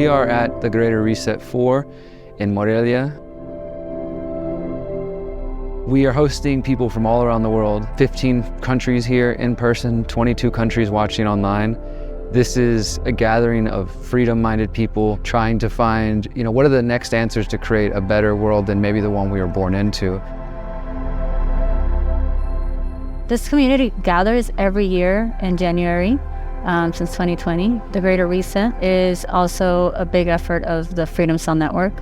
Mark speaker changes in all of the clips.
Speaker 1: are at the Greater Reset 4 in Morelia. We are hosting people from all around the world, 15 countries here in person, 22 countries watching online. This is a gathering of freedom-minded people trying to find, what are the next answers to create a better world than maybe the one we were born into.
Speaker 2: This community gathers every year in January since 2020. The Greater Reset is also a big effort of the Freedom Cell Network.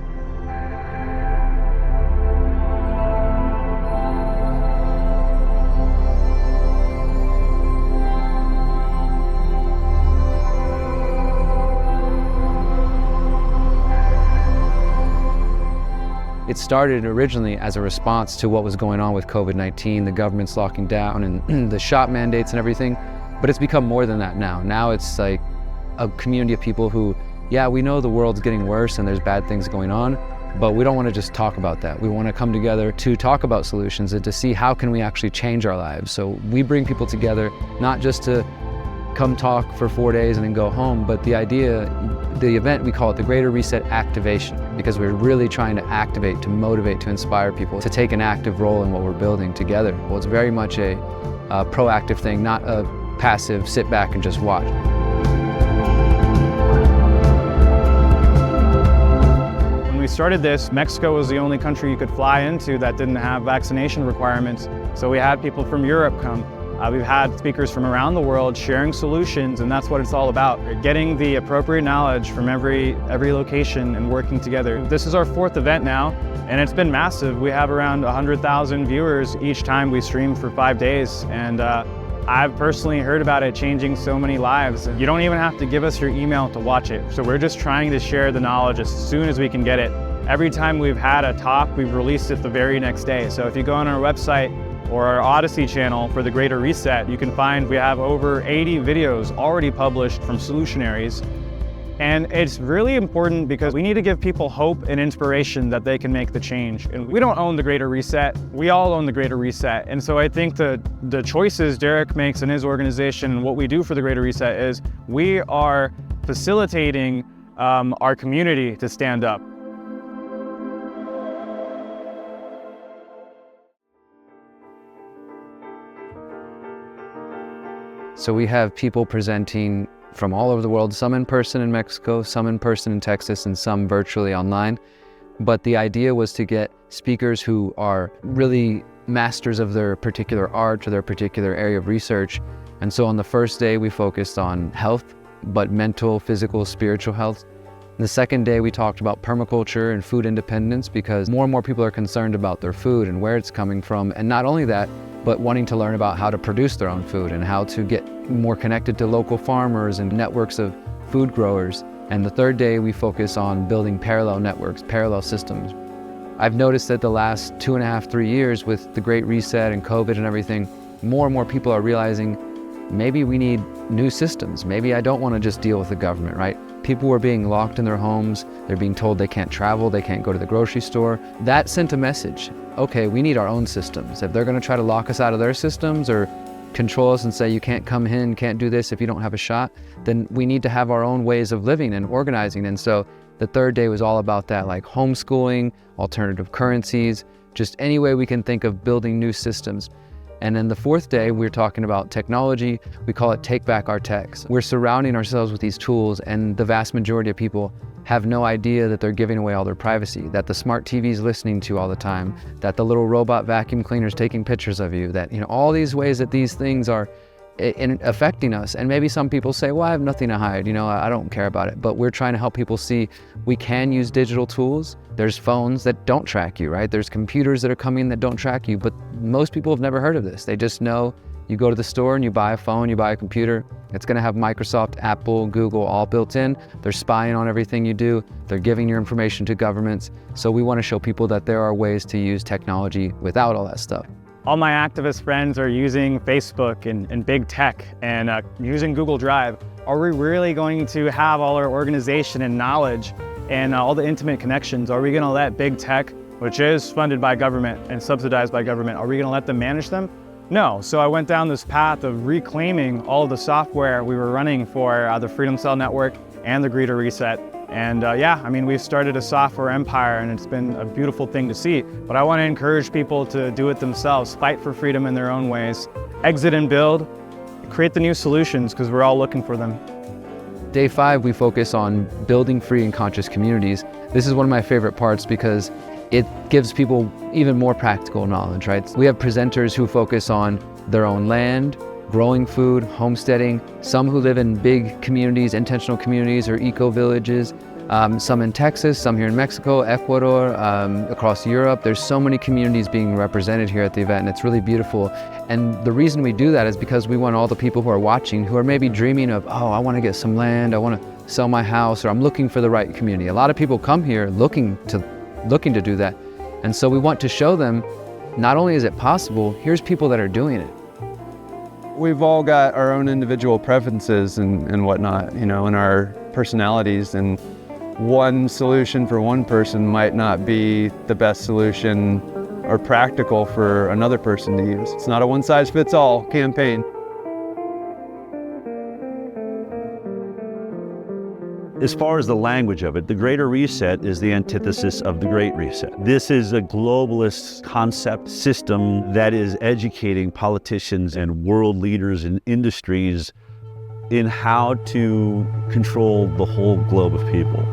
Speaker 1: It started originally as a response to what was going on with COVID-19, the government's locking down and the shop mandates and everything, but it's become more than that now. Now it's like a community of people who, we know the world's getting worse and there's bad things going on, but we don't want to just talk about that. We want to come together to talk about solutions and to see how can we actually change our lives. So we bring people together, not just to come talk for 4 days and then go home, but the event, we call it the Greater Reset Activation, because we're really trying to activate, to motivate, to inspire people to take an active role in what we're building together. Well, it's very much a proactive thing, not a passive sit back and just watch.
Speaker 3: When we started this, Mexico was the only country you could fly into that didn't have vaccination requirements. So we had people from Europe come. We've had speakers from around the world sharing solutions, and that's what it's all about. Getting the appropriate knowledge from every location and working together. This is our 4th event now, and it's been massive. We have around 100,000 viewers each time we stream for 5 days, and I've personally heard about it changing so many lives. You don't even have to give us your email to watch it. So we're just trying to share the knowledge as soon as we can get it. Every time we've had a talk, we've released it the very next day. So if you go on our website, or our Odyssey channel for the Greater Reset, you can find we have over 80 videos already published from solutionaries. And it's really important because we need to give people hope and inspiration that they can make the change. And we don't own the Greater Reset, we all own the Greater Reset. And so I think the choices Derek makes in his organization and what we do for the Greater Reset is we are facilitating our community to stand up.
Speaker 1: So we have people presenting from all over the world, some in person in Mexico, some in person in Texas, and some virtually online. But the idea was to get speakers who are really masters of their particular art or their particular area of research. And so on the first day, we focused on health, but mental, physical, spiritual health. The second day, we talked about permaculture and food independence because more and more people are concerned about their food and where it's coming from. And not only that, but wanting to learn about how to produce their own food and how to get more connected to local farmers and networks of food growers. And the third day, we focus on building parallel networks, parallel systems. I've noticed that the last 2.5, 3 years with the Great Reset and COVID and everything, more and more people are realizing maybe we need new systems. Maybe I don't want to just deal with the government, right? People were being locked in their homes. They're being told they can't travel, they can't go to the grocery store. That sent a message. Okay, we need our own systems. If they're going to try to lock us out of their systems or control us and say you can't come in, can't do this if you don't have a shot, then we need to have our own ways of living and organizing. And so the third day was all about that, like homeschooling, alternative currencies, just any way we can think of building new systems. And then the fourth day, we're talking about technology. We call it Take Back Our Techs. We're surrounding ourselves with these tools, and the vast majority of people have no idea that they're giving away all their privacy, that the smart TV's listening to all the time, that the little robot vacuum cleaner's taking pictures of you, that all these ways that these things are affecting us. And maybe some people say, well, I have nothing to hide, I don't care about it. But we're trying to help people see we can use digital tools. There's phones that don't track you, right? There's computers that are coming that don't track you, but most people have never heard of this. They just know you go to the store and you buy a phone, you buy a computer. It's gonna have Microsoft, Apple, Google all built in. They're spying on everything you do. They're giving your information to governments. So we wanna show people that there are ways to use technology without all that stuff.
Speaker 3: All my activist friends are using Facebook and big tech and using Google Drive. Are we really going to have all our organization and knowledge and all the intimate connections? Are we gonna let big tech, which is funded by government and subsidized by government, are we gonna let them manage them? No, so I went down this path of reclaiming all of the software we were running for the Freedom Cell Network and the Greater Reset. And yeah, I mean, we've started a software empire and it's been a beautiful thing to see. But I want to encourage people to do it themselves, fight for freedom in their own ways, exit and build, create the new solutions because we're all looking for them.
Speaker 1: Day 5, we focus on building free and conscious communities. This is one of my favorite parts because it gives people even more practical knowledge, right? We have presenters who focus on their own land, growing food, homesteading, some who live in big communities, intentional communities or eco-villages, some in Texas, some here in Mexico, Ecuador, across Europe. There's so many communities being represented here at the event, and it's really beautiful. And the reason we do that is because we want all the people who are watching, who are maybe dreaming of, oh, I want to get some land, I want to sell my house, or I'm looking for the right community. A lot of people come here looking to do that. And so we want to show them, not only is it possible, here's people that are doing it.
Speaker 4: We've all got our own individual preferences and whatnot, you know, and our personalities, and one solution for one person might not be the best solution or practical for another person to use. It's not a one-size-fits-all campaign.
Speaker 5: As far as the language of it, the Greater Reset is the antithesis of the Great Reset. This is a globalist concept system that is educating politicians and world leaders in industries in how to control the whole globe of people.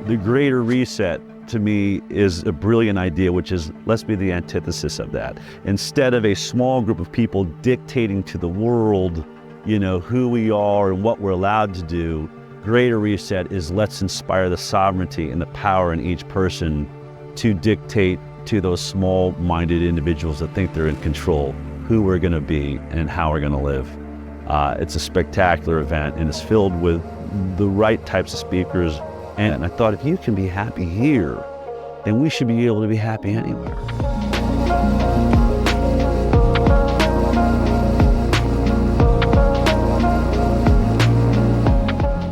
Speaker 5: The Greater Reset, to me, is a brilliant idea, which is, let's be the antithesis of that. Instead of a small group of people dictating to the world, you know, who we are and what we're allowed to do, Greater Reset is let's inspire the sovereignty and the power in each person to dictate to those small-minded individuals that think they're in control who we're going to be and how we're going to live. It's a spectacular event, and it's filled with the right types of speakers. And I thought, if you can be happy here, then we should be able to be happy anywhere.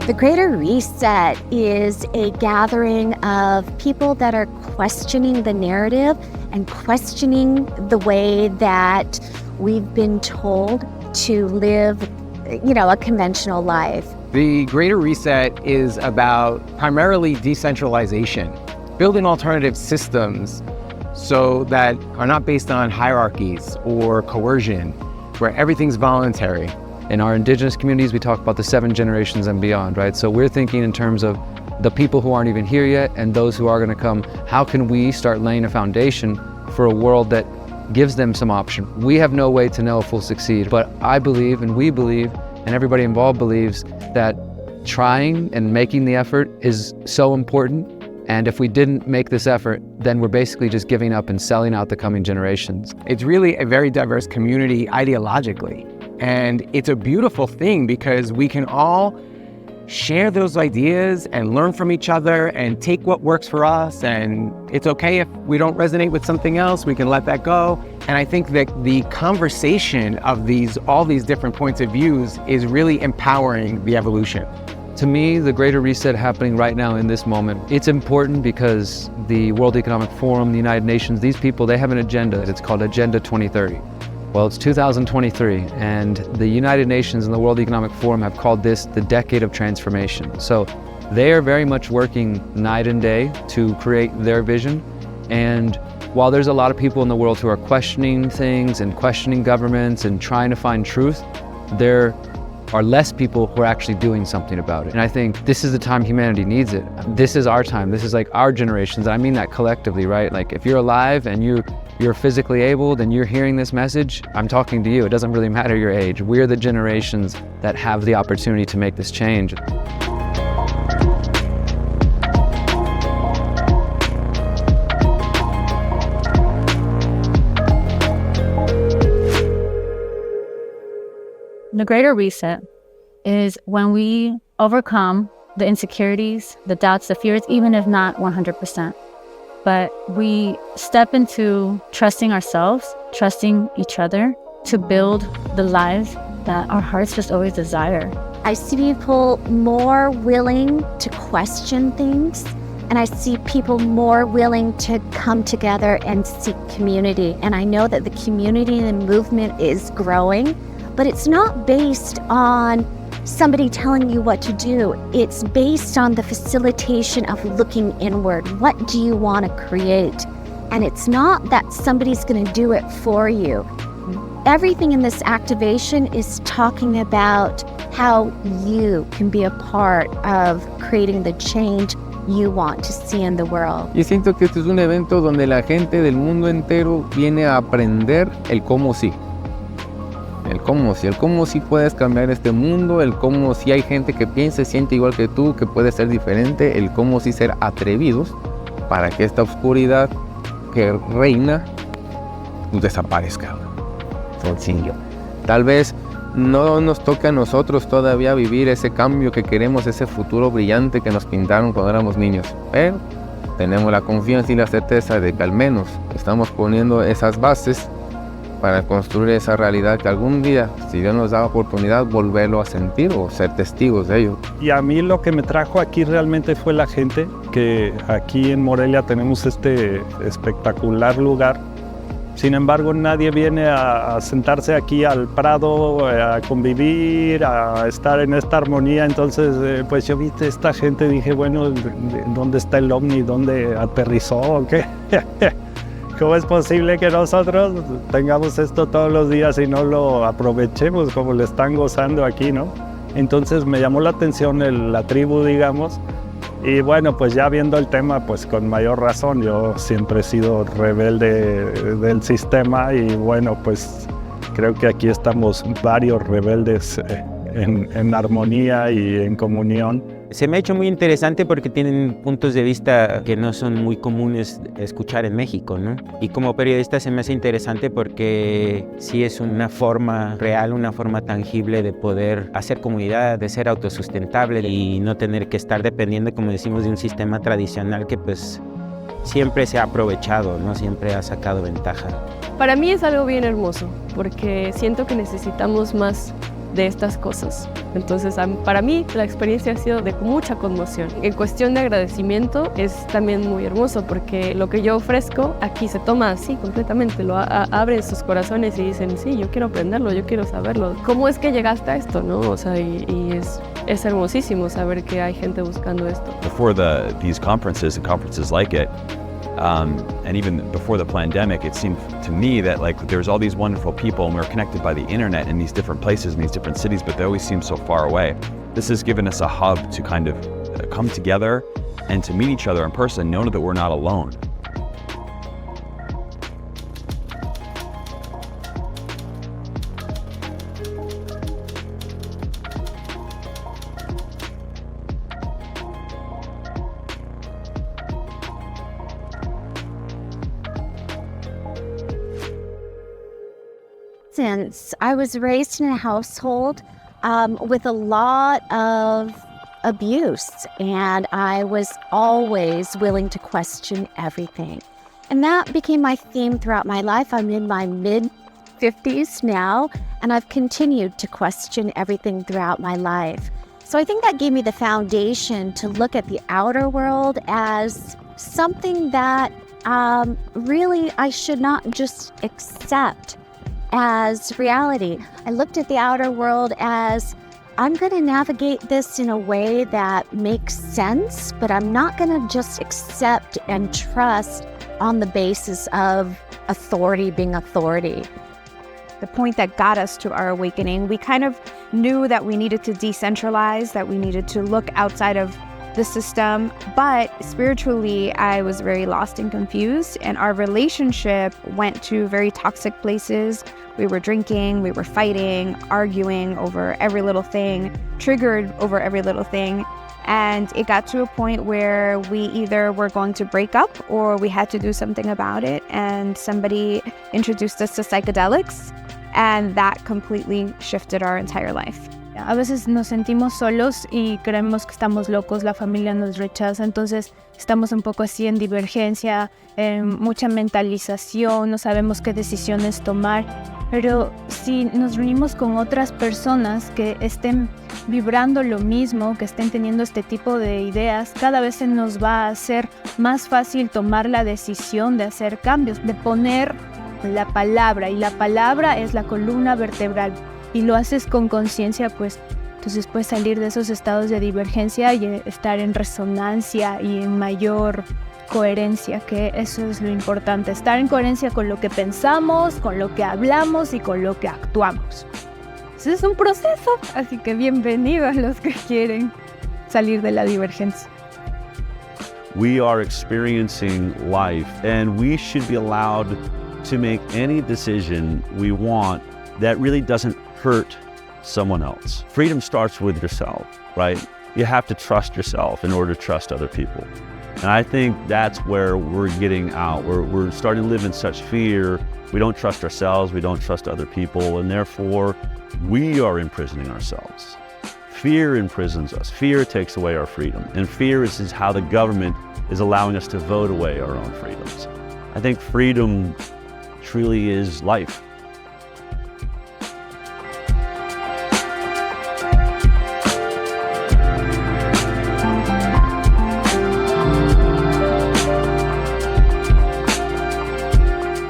Speaker 6: The Greater Reset is a gathering of people that are questioning the narrative and questioning the way that we've been told to live, you know, a conventional life.
Speaker 7: The Greater Reset is about primarily decentralization, building alternative systems so that are not based on hierarchies or coercion, where everything's voluntary.
Speaker 1: In our indigenous communities, we talk about the 7 generations and beyond, right? So we're thinking in terms of the people who aren't even here yet and those who are going to come. How can we start laying a foundation for a world that gives them some option? We have no way to know if we'll succeed, but I believe, and we believe, and everybody involved believes, that trying and making the effort is so important. And if we didn't make this effort, then we're basically just giving up and selling out the coming generations.
Speaker 7: It's really a very diverse community ideologically. And it's a beautiful thing because we can all share those ideas and learn from each other and take what works for us. And it's okay if we don't resonate with something else, we can let that go. And I think that the conversation of all these different points of views is really empowering the evolution.
Speaker 1: To me, the Greater Reset happening right now in this moment, it's important because the World Economic Forum, the United Nations, these people, they have an agenda. It's called Agenda 2030. Well, it's 2023, and the United Nations and the World Economic Forum have called this the decade of transformation. So they are very much working night and day to create their vision. And while there's a lot of people in the world who are questioning things and questioning governments and trying to find truth, there are less people who are actually doing something about it. And I think this is the time humanity needs it. This is our time. This is like our generations. And I mean that collectively, right? Like if you're alive and you're physically able and you're hearing this message, I'm talking to you. It doesn't really matter your age. We're the generations that have the opportunity to make this change.
Speaker 2: The greater reset is when we overcome the insecurities, the doubts, the fears, even if not 100%. But we step into trusting ourselves, trusting each other to build the lives that our hearts just always desire.
Speaker 6: I see people more willing to question things, and I see people more willing to come together and seek community. And I know that the community and the movement is growing, but it's not based on somebody telling you what to do. It's based on the facilitation of looking inward. What do you want to create? And it's not that somebody's going to do it for you. Everything in this activation is talking about how you can be a part of creating the change you want to see in the world.
Speaker 7: Yo siento que este es un evento donde la gente del mundo entero viene a aprender el cómo sí. El cómo sí puedes cambiar este mundo, el cómo sí hay gente que piensa y siente igual que tú, que puede ser diferente, el cómo sí ser atrevidos para que esta oscuridad que reina desaparezca. Sencillo. Tal vez no nos toque a nosotros todavía vivir ese cambio que queremos, ese futuro brillante que nos pintaron cuando éramos niños, pero tenemos la confianza y la certeza de que al menos estamos poniendo esas bases para construir esa realidad que algún día, si Dios nos da la oportunidad, volverlo a sentir o ser testigos de ello.
Speaker 8: Y a mí lo que me trajo aquí realmente fue la gente, que aquí en Morelia tenemos este espectacular lugar. Sin embargo, nadie viene a sentarse aquí al prado, a convivir, a estar en esta armonía. Entonces, pues yo vi esta gente, dije, bueno, ¿dónde está el ovni? ¿Dónde aterrizó o qué? ¿Cómo es posible que nosotros tengamos esto todos los días y no lo aprovechemos como lo están gozando aquí, ¿no? Entonces me llamó la atención la tribu, digamos, y bueno, pues ya viendo el tema, pues con mayor razón, yo siempre he sido rebelde del sistema y bueno, pues creo que aquí estamos varios rebeldes en armonía y en comunión.
Speaker 9: Se me ha hecho muy interesante porque tienen puntos de vista que no son muy comunes escuchar en México, ¿no? Y como periodista se me hace interesante porque sí es una forma real, una forma tangible de poder hacer comunidad, de ser autosustentable y no tener que estar dependiendo, como decimos, de un sistema tradicional que pues siempre se ha aprovechado, ¿no? Siempre ha sacado ventaja.
Speaker 10: Para mí es algo bien hermoso porque siento que necesitamos más de estas cosas. Entonces, para mí la experiencia ha sido de mucha conmoción. En cuestión de agradecimiento es también muy hermoso porque lo que yo ofrezco aquí se toma así completamente, abren sus corazones y dicen, sí, yo quiero aprenderlo, yo quiero saberlo. ¿Cómo es que llegaste a esto, no? O sea, y es hermosísimo saber que hay gente buscando esto.
Speaker 11: Before these conferences and conferences like it, and even before the pandemic, it seemed to me that like there's all these wonderful people and we're connected by the internet in these different places, in these different cities, but they always seem so far away. This has given us a hub to kind of come together and to meet each other in person, know that we're not alone.
Speaker 6: Since I was raised in a household with a lot of abuse, and I was always willing to question everything. And that became my theme throughout my life. I'm in my mid-50s now, and I've continued to question everything throughout my life. So I think that gave me the foundation to look at the outer world as something that really I should not just accept as reality. I looked at the outer world as I'm going to navigate this in a way that makes sense, but I'm not going to just accept and trust on the basis of authority being authority.
Speaker 12: The point that got us to our awakening, we kind of knew that we needed to decentralize, that we needed to look outside of the system, but spiritually I was very lost and confused, and our relationship went to very toxic places. We were drinking, we were fighting, arguing over every little thing, triggered over every little thing, and it got to a point where we either were going to break up or we had to do something about it. And somebody introduced us to psychedelics, And that completely shifted our entire life.
Speaker 2: A veces nos sentimos solos y creemos que estamos locos, la familia nos rechaza, entonces estamos un poco así en divergencia, en mucha mentalización, no sabemos qué decisiones tomar. Pero si nos reunimos con otras personas que estén vibrando lo mismo, que estén teniendo este tipo de ideas, cada vez se nos va a hacer más fácil tomar la decisión de hacer cambios, de poner la palabra, y la palabra es la columna vertebral. Y lo haces con conciencia, pues entonces puedes salir de esos estados de divergencia y estar en resonancia y en mayor coherencia, que eso es lo importante, estar en coherencia con lo que pensamos, con lo que hablamos y con lo que actuamos. Ese es un proceso, así que bienvenidos los que quieren salir de la divergencia.
Speaker 5: We are experiencing life, and we should be allowed to make any decision we want that really doesn't hurt someone else. Freedom starts with yourself, right? You have to trust yourself in order to trust other people. And I think that's where we're getting out. We're starting to live in such fear. We don't trust ourselves, we don't trust other people, and therefore we are imprisoning ourselves. Fear imprisons us. Fear takes away our freedom. And fear is how the government is allowing us to vote away our own freedoms. I think freedom truly is life.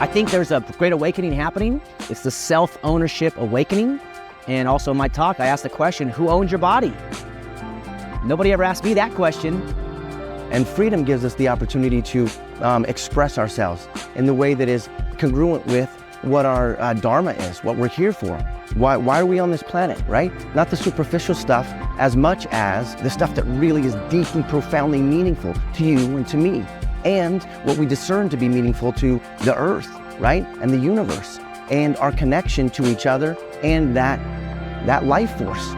Speaker 13: I think there's a great awakening happening. It's the self-ownership awakening. And also in my talk, I asked the question, who owns your body? Nobody ever asked me that question.
Speaker 14: And freedom gives us the opportunity to express ourselves in the way that is congruent with what our dharma is, what we're here for. Why are we on this planet, right? Not the superficial stuff as much as the stuff that really is deeply, profoundly meaningful to you and to me, and what we discern to be meaningful to the earth, right? And the universe, and our connection to each other and that life force.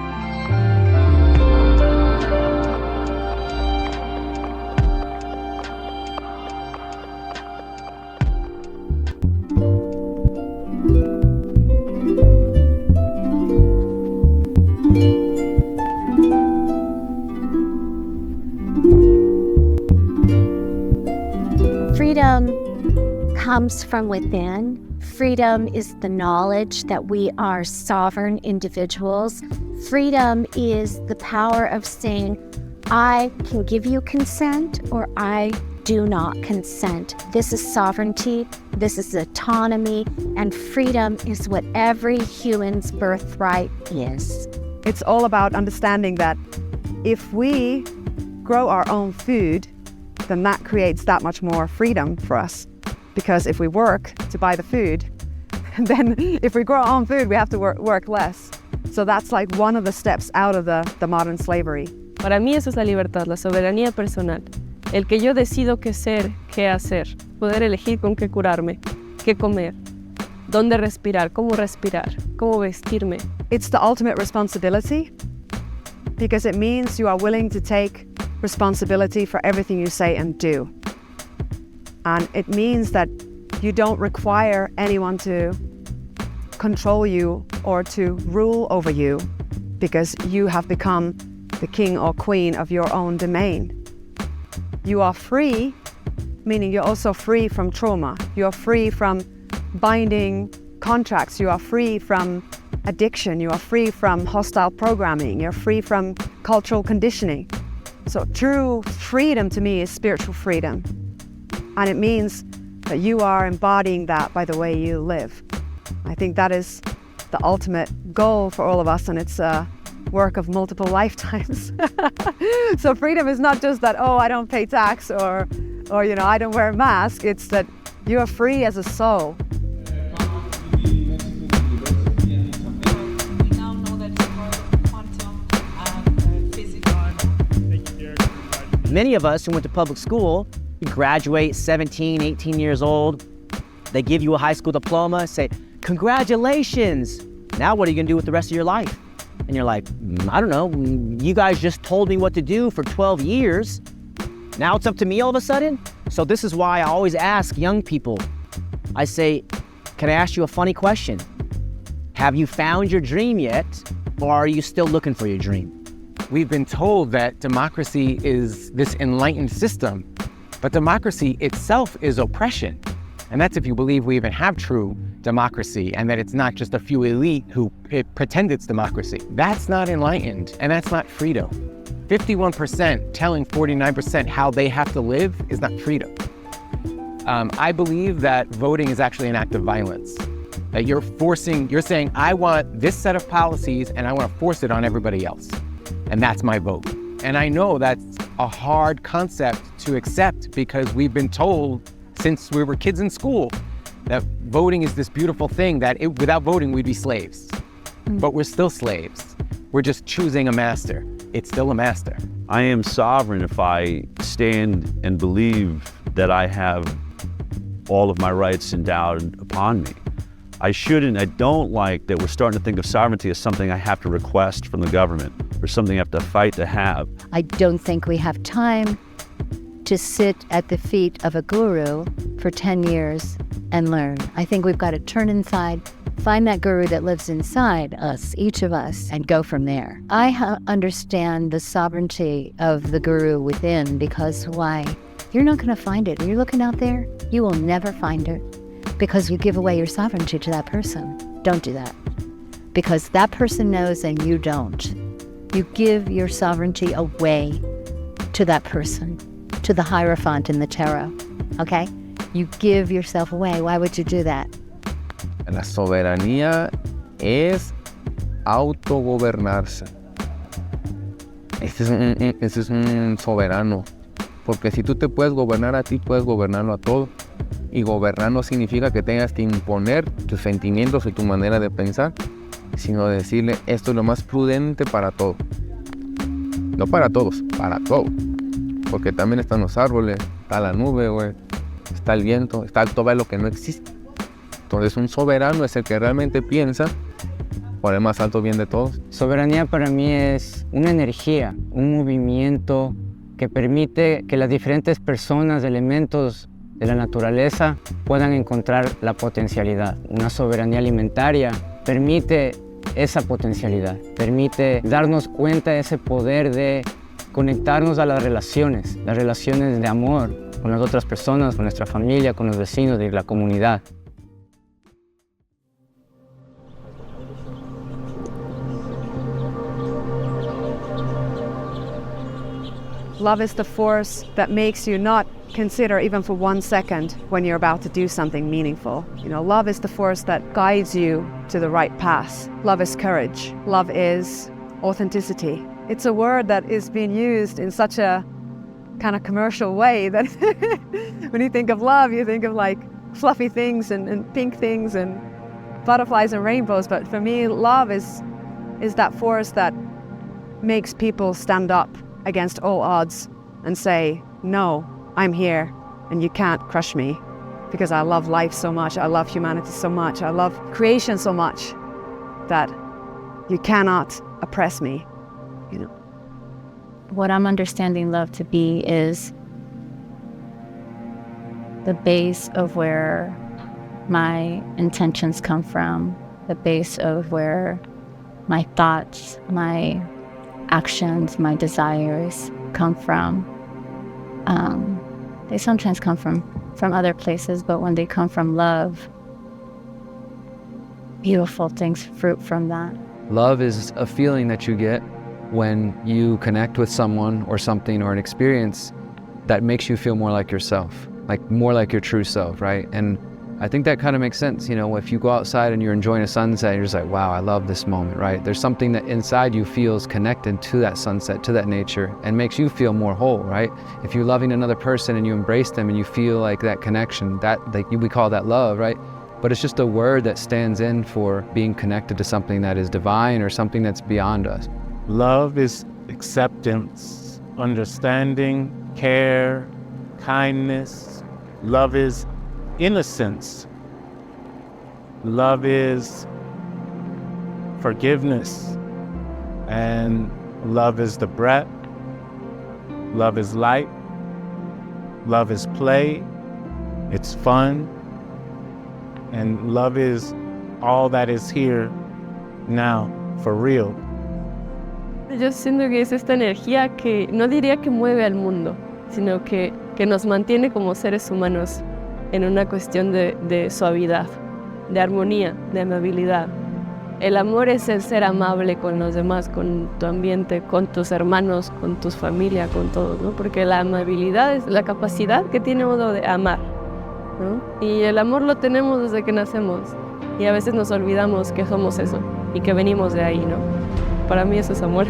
Speaker 6: Freedom comes from within. Freedom is the knowledge that we are sovereign individuals. Freedom is the power of saying, I can give you consent or I do not consent. This is sovereignty, this is autonomy, and freedom is what every human's birthright is.
Speaker 15: It's all about understanding that if we grow our own food, then that creates that much more freedom for us. Because if we work to buy the food, then if we grow our own food, we have to work less. So that's like one of the steps out of the modern slavery.
Speaker 10: Para mí eso es la libertad, la soberanía personal. El que yo decido qué ser, qué hacer, poder elegir con qué curarme, qué comer, dónde respirar, cómo vestirme.
Speaker 15: It's the ultimate responsibility because it means you are willing to take responsibility for everything you say and do. And it means that you don't require anyone to control you or to rule over you because you have become the king or queen of your own domain. You are free, meaning you're also free from trauma. You're free from binding contracts. You are free from addiction. You are free from hostile programming. You're free from cultural conditioning. So true freedom to me is spiritual freedom. And it means that you are embodying that by the way you live. I think that is the ultimate goal for all of us, and it's a work of multiple lifetimes. So freedom is not just that, oh, I don't pay tax or I don't wear a mask. It's that you are free as a soul.
Speaker 13: Many of us who went to public school, you graduate 17, 18 years old, they give you a high school diploma, say, congratulations. Now what are you gonna do with the rest of your life? And you're like, I don't know, you guys just told me what to do for 12 years. Now it's up to me all of a sudden? So this is why I always ask young people, I say, can I ask you a funny question? Have you found your dream yet, or are you still looking for your dream?
Speaker 7: We've been told that democracy is this enlightened system, but democracy itself is oppression. And that's if you believe we even have true democracy and that it's not just a few elite who pretend it's democracy. That's not enlightened, and that's not freedom. 51% telling 49% how they have to live is not freedom. I believe that voting is actually an act of violence. That you're saying, I want this set of policies and I want to force it on everybody else. And that's my vote. And I know that's a hard concept to accept because we've been told since we were kids in school that voting is this beautiful thing that without voting, we'd be slaves. But we're still slaves. We're just choosing a master. It's still a master.
Speaker 5: I am sovereign if I stand and believe that I have all of my rights endowed upon me. I don't like that we're starting to think of sovereignty as something I have to request from the government or something I have to fight to have.
Speaker 16: I don't think we have time to sit at the feet of a guru for 10 years and learn. I think we've got to turn inside, find that guru that lives inside us, each of us, and go from there. I understand the sovereignty of the guru within because why? You're not going to find it. You're looking out there, you will never find it because you give away your sovereignty to that person. Don't do that because that person knows and you don't. You give your sovereignty away to that person, to the Hierophant in the tarot, okay? You give yourself away. Why would you do that?
Speaker 17: La soberanía es autogobernarse. Ese es un soberano. Porque si tú te puedes gobernar a ti, puedes gobernarlo a todo. Y gobernar no significa que tengas que imponer tus sentimientos y tu manera de pensar, sino decirle, esto es lo más prudente para todo. No para todos, para todo. Porque también están los árboles, está la nube, güey, está el viento, está todo lo que no existe. Entonces un soberano es el que realmente piensa por el más alto bien de todos.
Speaker 18: Soberanía para mí es una energía, un movimiento que permite que las diferentes personas, elementos de la naturaleza puedan encontrar la potencialidad. Una soberanía alimentaria permite esa potencialidad, permite darnos cuenta de ese poder de conectarnos a las relaciones de amor con las otras personas, con nuestra familia, con los vecinos de la comunidad.
Speaker 15: Love is the force that makes you not consider even for 1 second when you're about to do something meaningful. You know, love is the force that guides you to the right path. Love is courage. Love is authenticity. It's a word that is being used in such a kind of commercial way that when you think of love, you think of like fluffy things and pink things and butterflies and rainbows. But for me, love is that force that makes people stand up against all odds and say, no, I'm here and you can't crush me because I love life so much, I love humanity so much, I love creation so much that you cannot oppress me, you know.
Speaker 2: What I'm understanding love to be is the base of where my intentions come from, the base of where my thoughts, my actions, my desires come from. They sometimes come from other places, but when they come from love, beautiful things fruit from that.
Speaker 1: Love is a feeling that you get when you connect with someone or something or an experience that makes you feel more like yourself, like more like your true self, right? And I think that kind of makes sense. You know, if you go outside and you're enjoying a sunset, you're just like, wow, I love this moment, right? There's something that inside you feels connected to that sunset, to that nature, and makes you feel more whole, right? If you're loving another person and you embrace them and you feel like that connection, we call that love, right? But it's just a word that stands in for being connected to something that is divine or something that's beyond us.
Speaker 19: Love is acceptance, understanding, care, kindness. Love is innocence. Love is forgiveness. And love is the breath. Love is light. Love is play. It's fun. And love is all that is here now, for real.
Speaker 10: Yo siento que es esta energía que no diría que mueve al mundo, sino que nos mantiene como seres humanos en una cuestión de suavidad, de armonía, de amabilidad. El amor es el ser amable con los demás, con tu ambiente, con tus hermanos, con tus familia, con todos, ¿no? Porque la amabilidad es la capacidad que tiene uno de amar, ¿no? Y el amor lo tenemos desde que nacemos y a veces nos olvidamos que somos eso y que venimos de ahí, ¿no? Para mí eso es amor.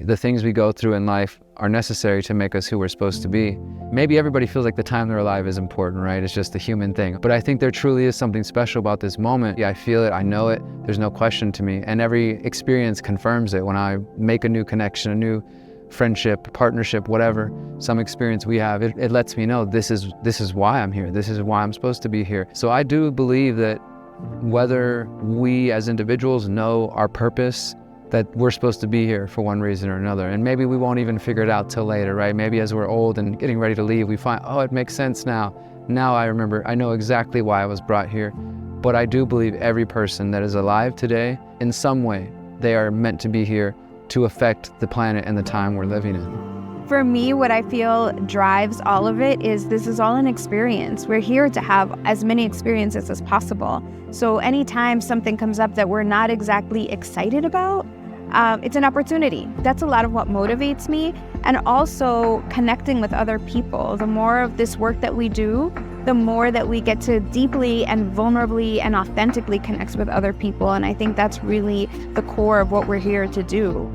Speaker 1: The things we go through in life are necessary to make us who we're supposed to be. Maybe everybody feels like the time they're alive is important, right? It's just a human thing. But I think there truly is something special about this moment. Yeah, I feel it, I know it, there's no question to me. And every experience confirms it. When I make a new connection, a new friendship, partnership, whatever, some experience we have, it lets me know this is why I'm here. This is why I'm supposed to be here. So I do believe that whether we as individuals know our purpose, that we're supposed to be here for one reason or another. And maybe we won't even figure it out till later, right? Maybe as we're old and getting ready to leave, we find, oh, it makes sense now. Now I remember, I know exactly why I was brought here. But I do believe every person that is alive today, in some way, they are meant to be here to affect the planet and the time we're living in.
Speaker 12: For me, what I feel drives all of it is this is all an experience. We're here to have as many experiences as possible. So anytime something comes up that we're not exactly excited about, it's an opportunity. That's a lot of what motivates me. And also connecting with other people. The more of this work that we do, the more that we get to deeply and vulnerably and authentically connect with other people. And I think that's really the core of what we're here to do.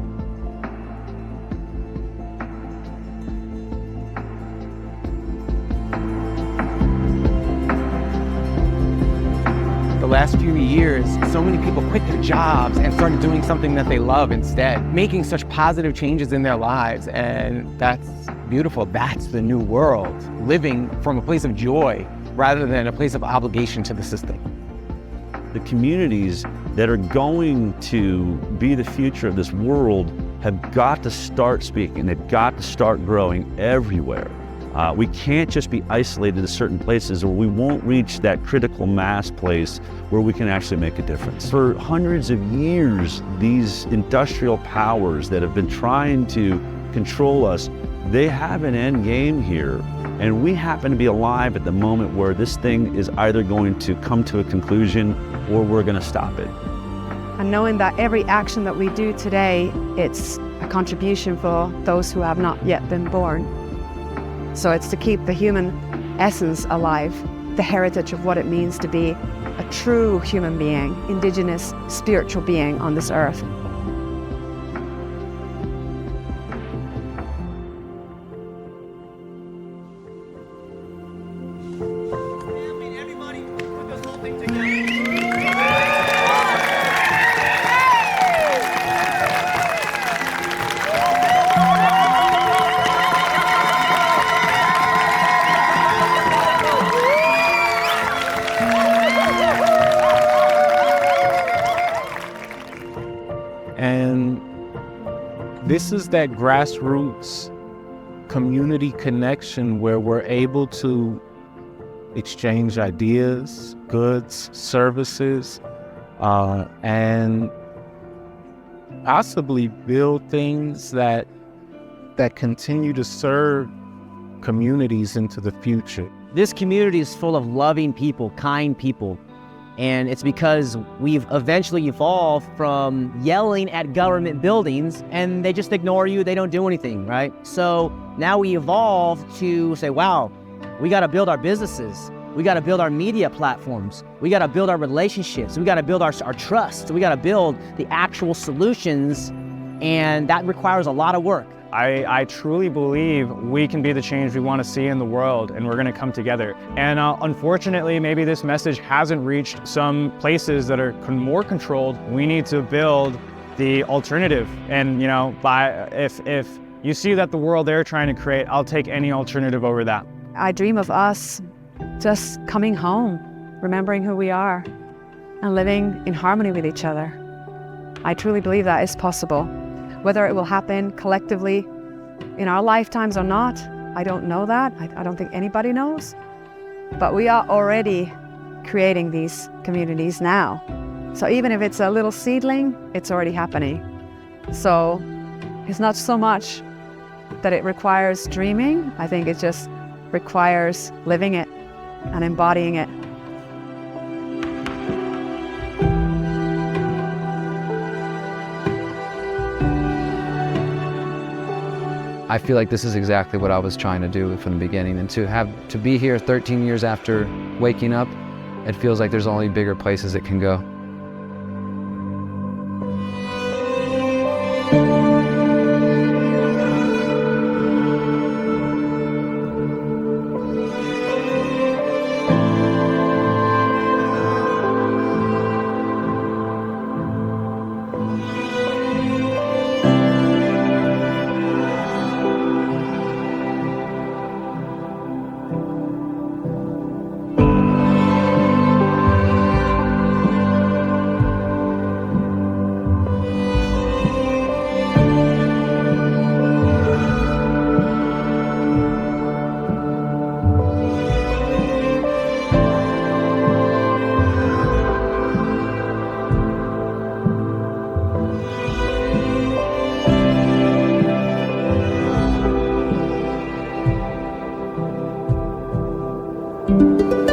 Speaker 7: The last few years, so many people quit their jobs and started doing something that they love instead, making such positive changes in their lives. And that's beautiful. That's the new world, living from a place of joy rather than a place of obligation to the system.
Speaker 5: The communities that are going to be the future of this world have got to start speaking. They've got to start growing everywhere. We can't just be isolated to certain places, or we won't reach that critical mass place where we can actually make a difference. For hundreds of years, these industrial powers that have been trying to control us, they have an end game here. And we happen to be alive at the moment where this thing is either going to come to a conclusion or we're going to stop it.
Speaker 15: And knowing that every action that we do today, it's a contribution for those who have not yet been born. So it's to keep the human essence alive, the heritage of what it means to be a true human being, indigenous, spiritual being on this earth.
Speaker 19: And this is that grassroots community connection where we're able to exchange ideas, goods, services, and possibly build things that that continue to serve communities into the future.
Speaker 13: This community is full of loving people, kind people. And it's because we've eventually evolved from yelling at government buildings and they just ignore you, they don't do anything, right? So now we evolve to say, wow, we gotta build our businesses. We gotta build our media platforms. We gotta build our relationships. We gotta build our trust. We gotta build the actual solutions, and that requires a lot of work.
Speaker 3: I truly believe we can be the change we want to see in the world, and we're going to come together. And unfortunately, maybe this message hasn't reached some places that are more controlled. We need to build the alternative. And you know, if you see that the world they're trying to create, I'll take any alternative over that.
Speaker 15: I dream of us just coming home, remembering who we are, and living in harmony with each other. I truly believe that is possible. Whether it will happen collectively in our lifetimes or not, I don't know that. I don't think anybody knows. But we are already creating these communities now. So even if it's a little seedling, it's already happening. So it's not so much that it requires dreaming. I think it just requires living it and embodying it.
Speaker 1: I feel like this is exactly what I was trying to do from the beginning, and to be here 13 years after waking up, it feels like there's only bigger places it can go.
Speaker 20: Thank you.